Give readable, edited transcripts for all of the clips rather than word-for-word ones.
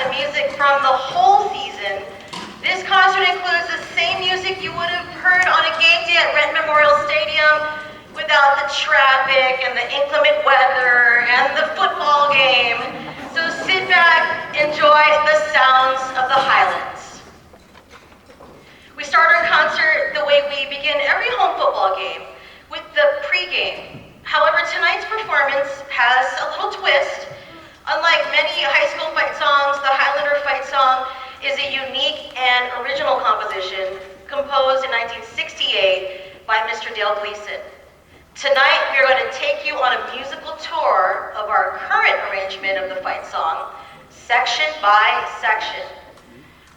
the music from the whole season. This concert includes the same music you would have heard on a game day at Renton Memorial Stadium without the traffic and the inclement weather and the football game. So sit back, enjoy the sounds of the Highlands. We start our concert the way we begin every home football game, with the pregame. However, tonight's performance has a little twist. Unlike many high school fight songs, the Highlander fight song is a unique and original composition composed in 1968 by Mr. Dale Gleason. Tonight, we are going to take you on a musical tour of our current arrangement of the fight song, section by section.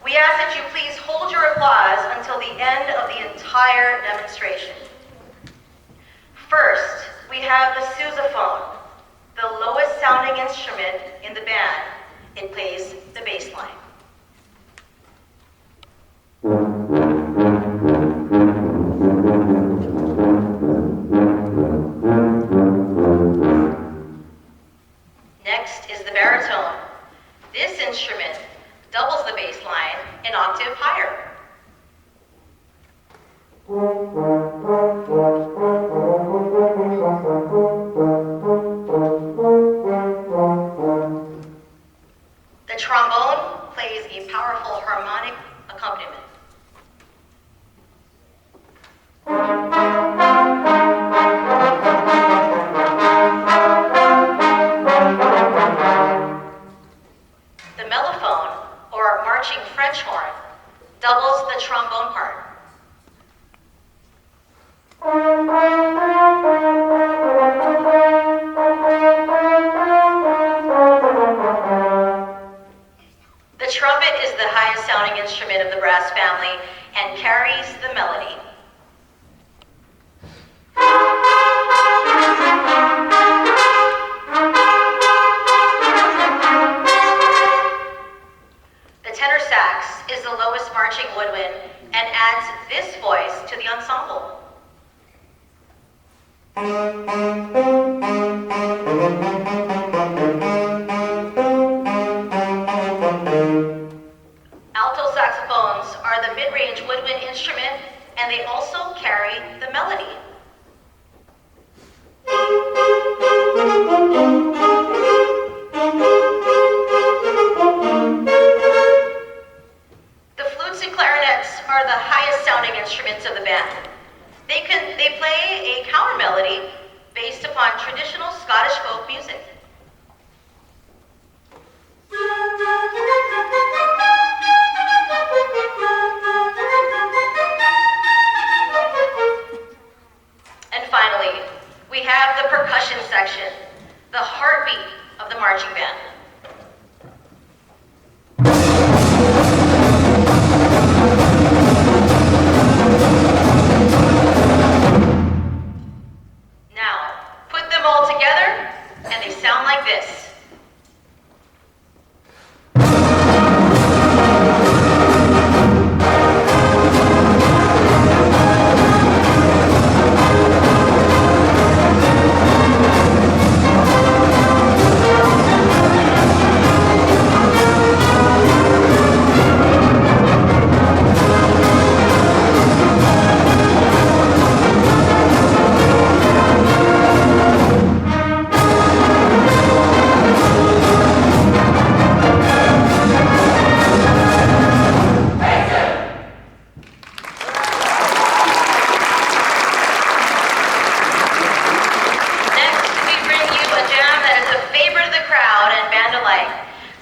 We ask that you please hold your applause until the end of the entire demonstration. First, we have the sousaphone, the lowest sounding instrument in the band. It plays the bass line. Next is the baritone. This instrument doubles the bass line an octave higher. The trombone plays a powerful harmonic accompaniment. The mellophone, or marching French horn, doubles the trombone part. The trumpet is the highest sounding instrument of the brass family and carries the melody. The tenor sax is the lowest marching woodwind and adds this voice to the ensemble. Alto saxophones are the mid-range woodwind instrument, and they also carry the melody. The flutes and clarinets are the highest sounding instruments of the band. They play a counter melody based upon traditional Scottish folk music. And finally, we have the percussion section, the heartbeat of the marching band. Now, put them all together, and they sound like this.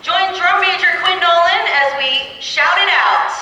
Join Drum Major Quinn Nolan as we shout it out.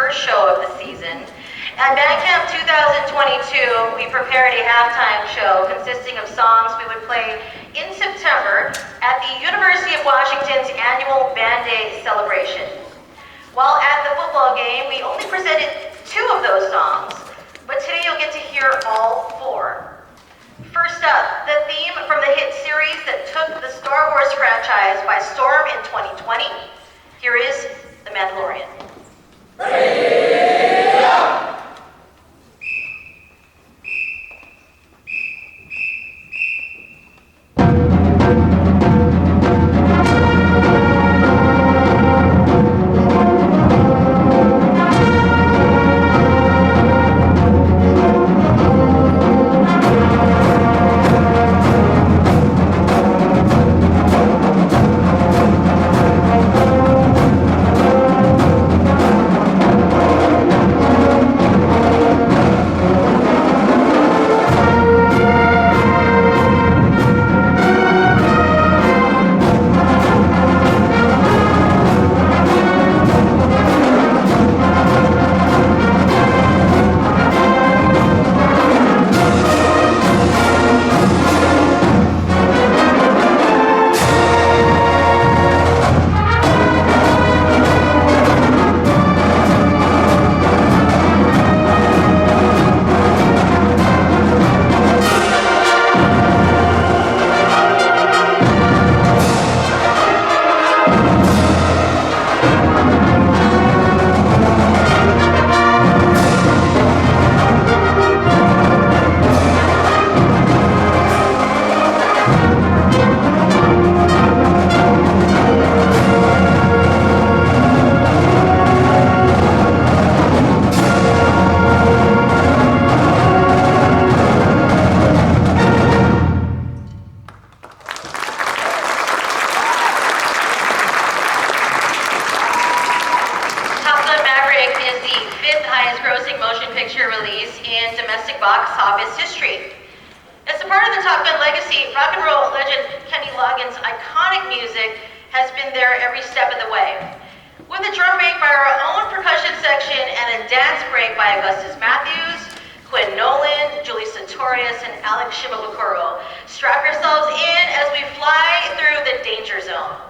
first show of the season. At Bandcamp 2022, we prepared a halftime show consisting of songs we would play in September at the University of Washington's annual Band Day celebration. While at the football game, we only presented 2 of those songs, but today you'll get to hear all 4. First up, the theme from the hit series that took the Star Wars franchise by storm in 2020. Here is The Mandalorian. Strap yourselves in as we fly through the danger zone.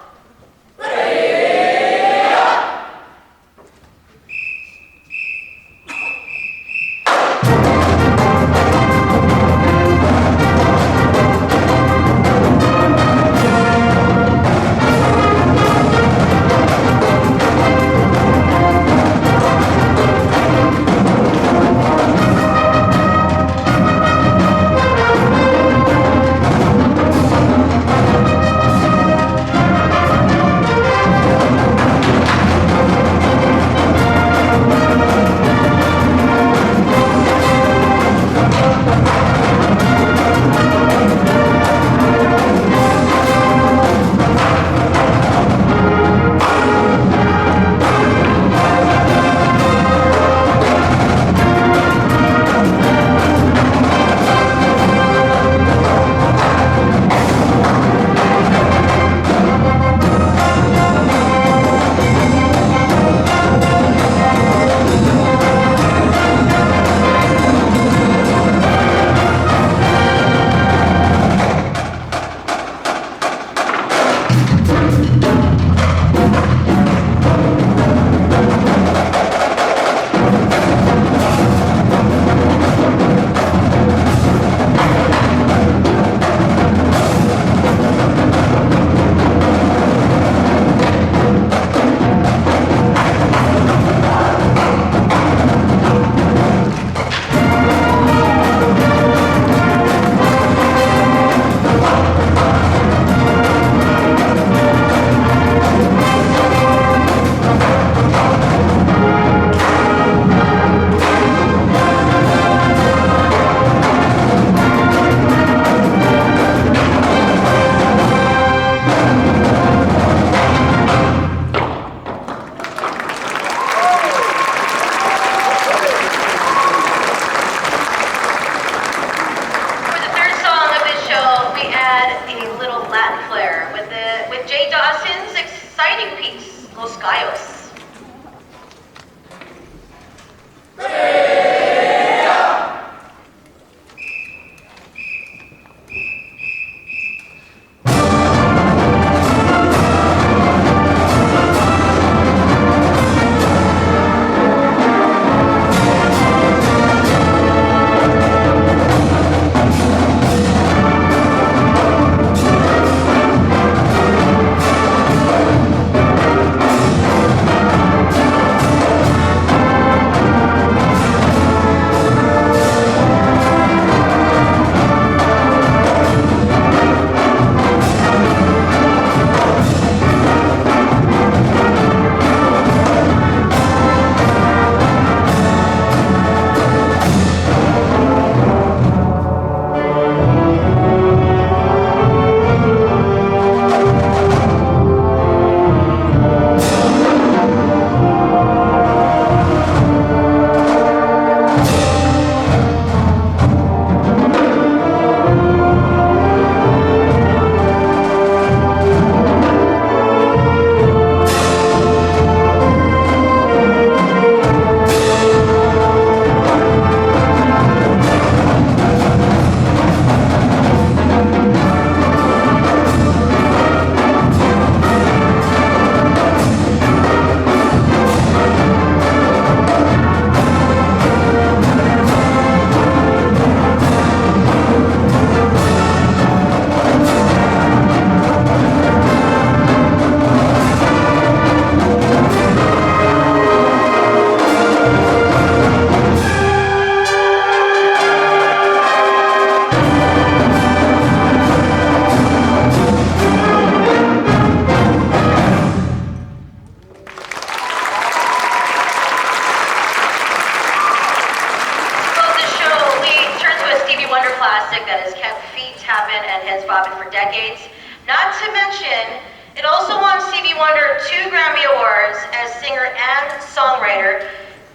it's bobbing for decades. Not to mention, it also won Stevie Wonder 2 Grammy Awards as singer and songwriter.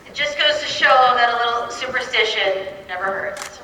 It just goes to show that a little superstition never hurts.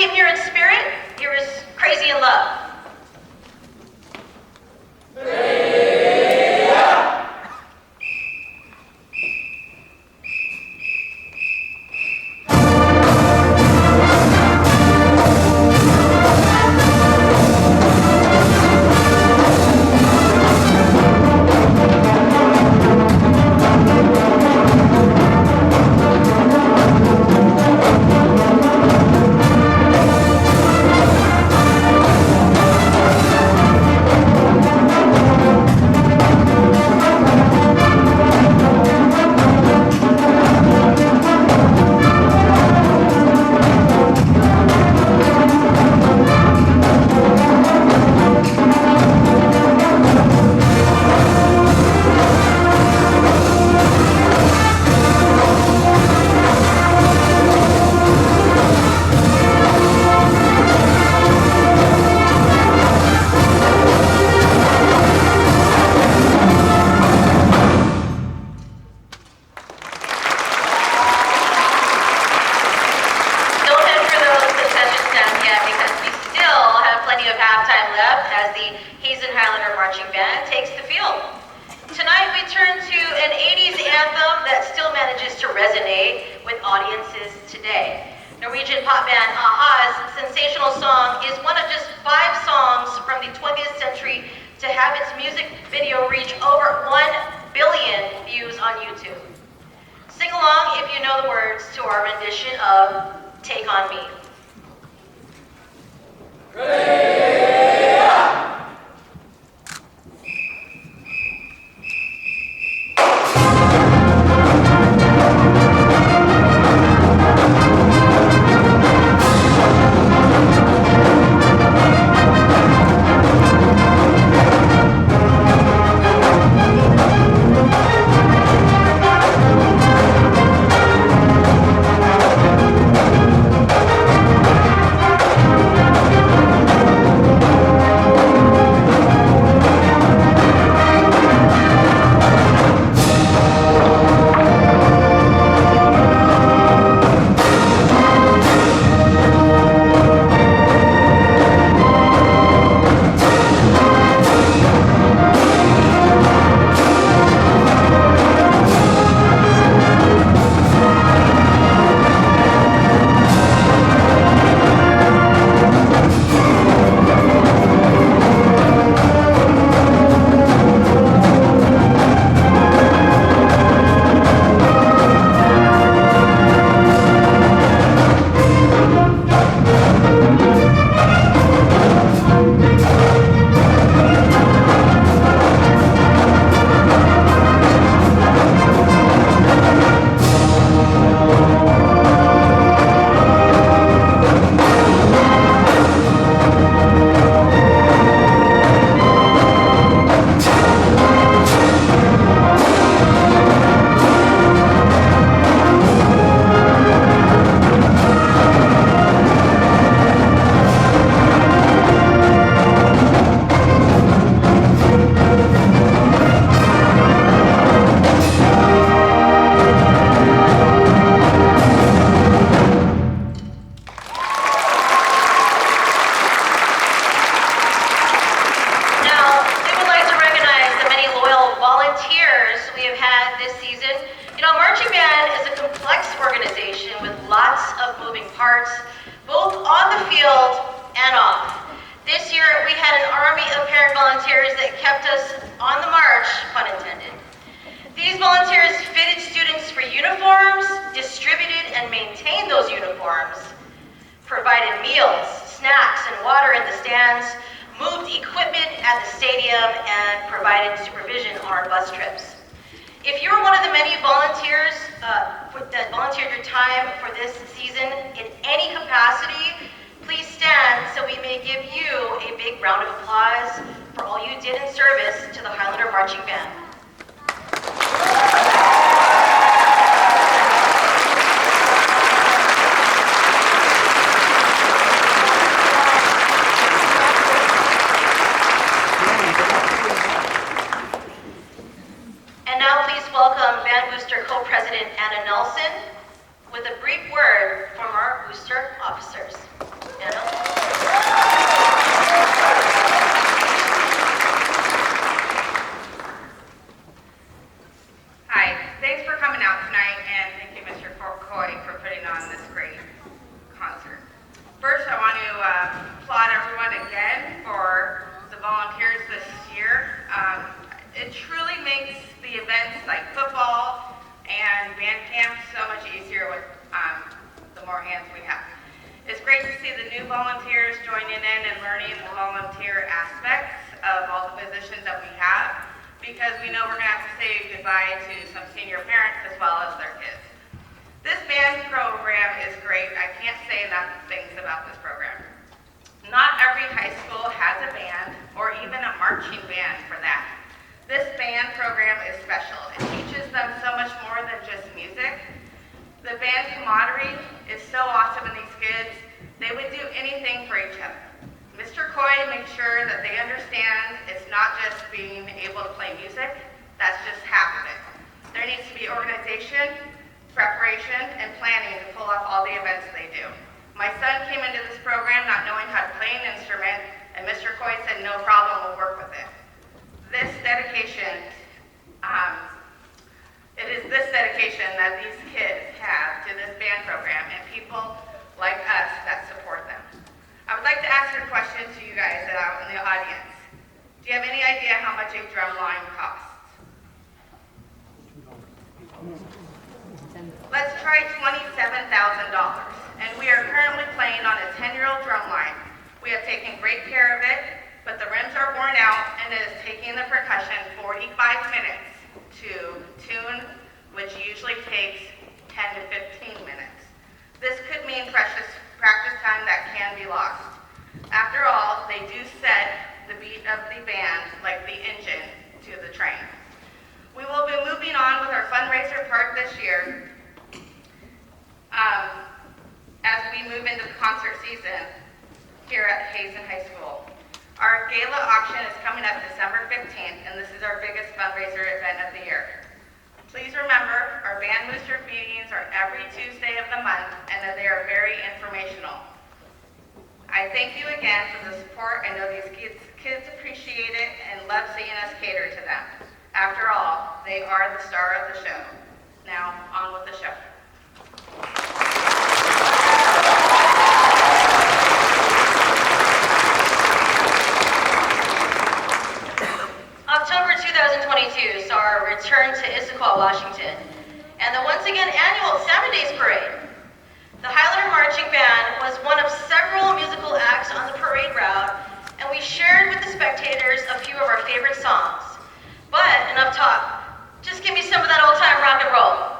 keep you in spirit, here is Crazy in Love. Co-President Anna Nelson with a brief word from our booster officers. because we know we're going to have to say goodbye to some senior parents as well as their kids. This band program is great. I can't say enough things about this program. Not every high school has a band or even a marching band for that. This band program is special. It teaches them so much more than just music. The band camaraderie is so awesome in these kids. They would do anything for each other. Mr. Coy makes sure that they understand it's not just being able to play music. That's just half of it. There needs to be organization, preparation, and planning to pull off all the events they do. My son came into this program not knowing how to play an instrument, and Mr. Coy said, no problem, we'll work with it. This dedication, it is this dedication that these kids have to this band program and people like us that support them. I would like to ask a question to you guys out in the audience. Do you have any idea how much a drum line costs? Let's try $27,000. And we are currently playing on a 10-year-old drum line. We have taken great care of it, but the rims are worn out and it is taking the percussion 45 minutes to tune, which usually takes 10 to 15 minutes. This could mean precious practice time that can be lost. After all, they do set the beat of the band like the engine to the train. We will be moving on with our fundraiser part this year. As we move into the concert season here at Hazen High School. Our gala auction is coming up December 15th, and this is our biggest fundraiser event of the year. Please remember, our band booster meetings are every Tuesday of the month, and that they are very informational. I thank you again for the support. I know these kids appreciate it and love seeing us cater to them. After all, they are the star of the show. Now, on with the show. October 2022 saw our return to Issaquah, Washington, and the once again annual Salmon Days Parade. The Highlander Marching Band was one of several musical acts on the parade route, and we shared with the spectators a few of our favorite songs. But enough talk. Just give me some of that old-time rock and roll.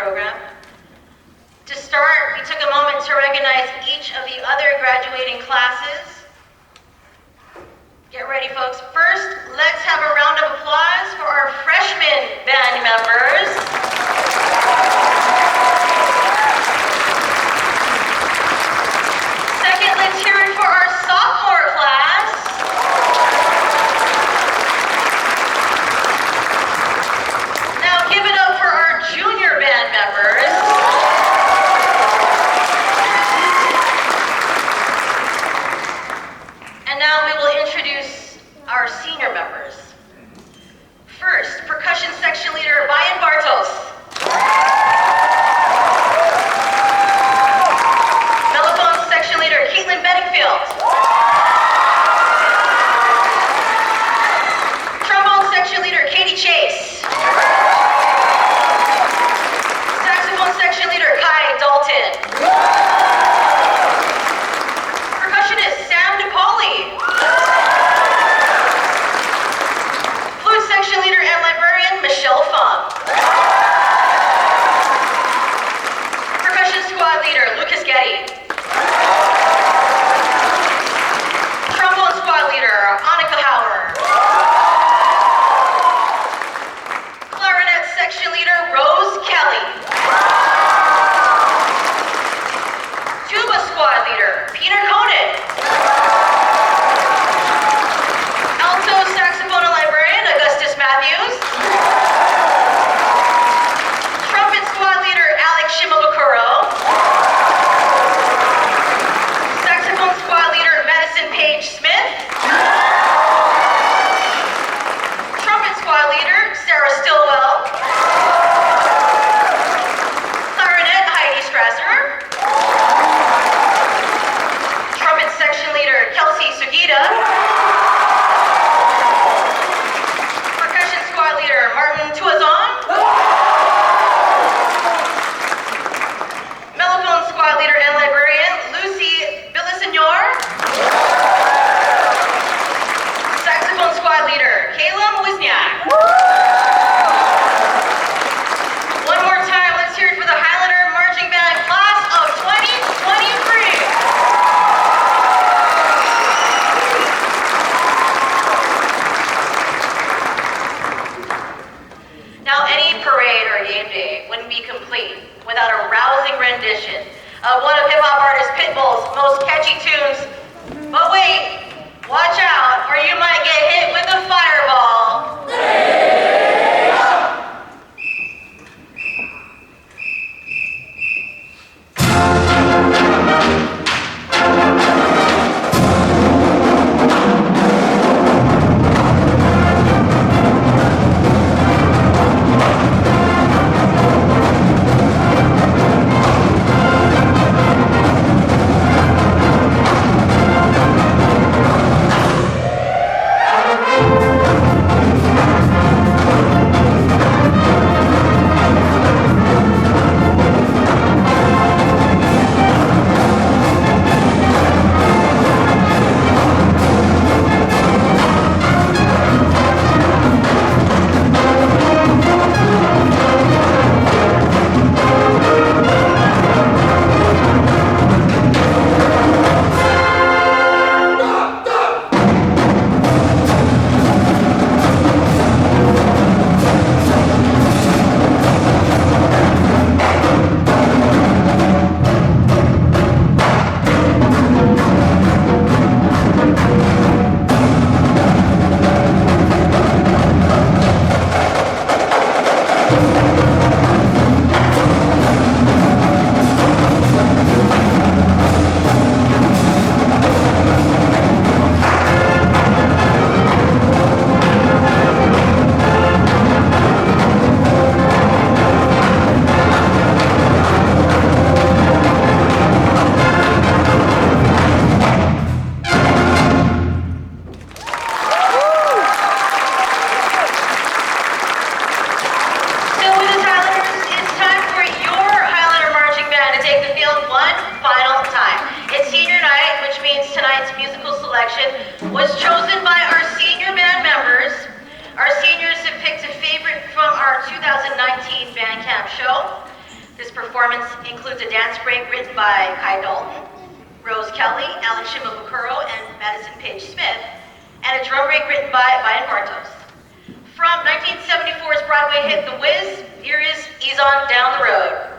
program. To start, we took a moment to recognize each of the other graduating classes. Get ready, folks. First, let's have a round of applause for our freshman band members. Second, let's hear it for our sophomore class. Now give it up for our junior band members. And now we will introduce our senior members. First, percussion section leader Bayan Bartos. Mellophone section leader Caitlin Bedingfield. Trombone section leader Katie Chase. Saxophone section leader Kai Dalton. Percussionist Sam DePauli. Flute section leader and librarian Michelle Fung. Percussion squad leader Lucas Getty. Trombone squad leader Annika Hauer. Clarinet section leader Rose Kelly. Tuba squad leader Peter Conan. Alto saxophone and librarian Augustus Matthews. Trumpet squad leader Alex Shimabukuro. Saxophone squad leader Madison Page Smith. Trumpet squad leader Sarah Stillwell. Clarinet Heidi Strasser. Trumpet section leader Kelsey Sugita. Percussion squad leader Martin Tuazon. Mellophone squad leader and librarian Lucy Villasenor. Saxophone squad leader Kayla Wisniak. One more time, let's hear it for the Highlander Marching Band class of 2023. Now, any parade or game day wouldn't be complete without a rousing rendition of one of hip-hop artist Pitbull's most catchy tunes. But wait, watch out, or you might get hit with a fireball. was chosen by our senior band members. Our seniors have picked a favorite from our 2019 band camp show. This performance includes a dance break written by Kai Dalton, Rose Kelly, Alex Shimabukuro, and Madison Page Smith, and a drum break written by Vian Bartos. From 1974's Broadway hit The Wiz, here is Ease On Down the Road.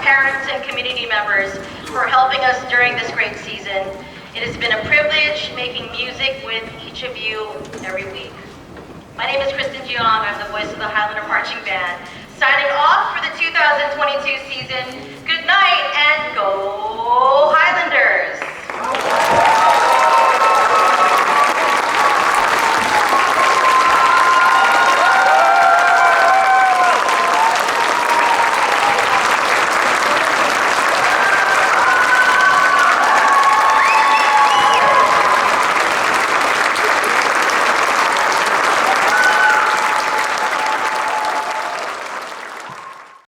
parents and community members for helping us during this great season. It has been a privilege making music with each of you every week. My name is Kristen Jeong. I'm the voice of the Highlander Marching Band. Signing off for the 2022 season.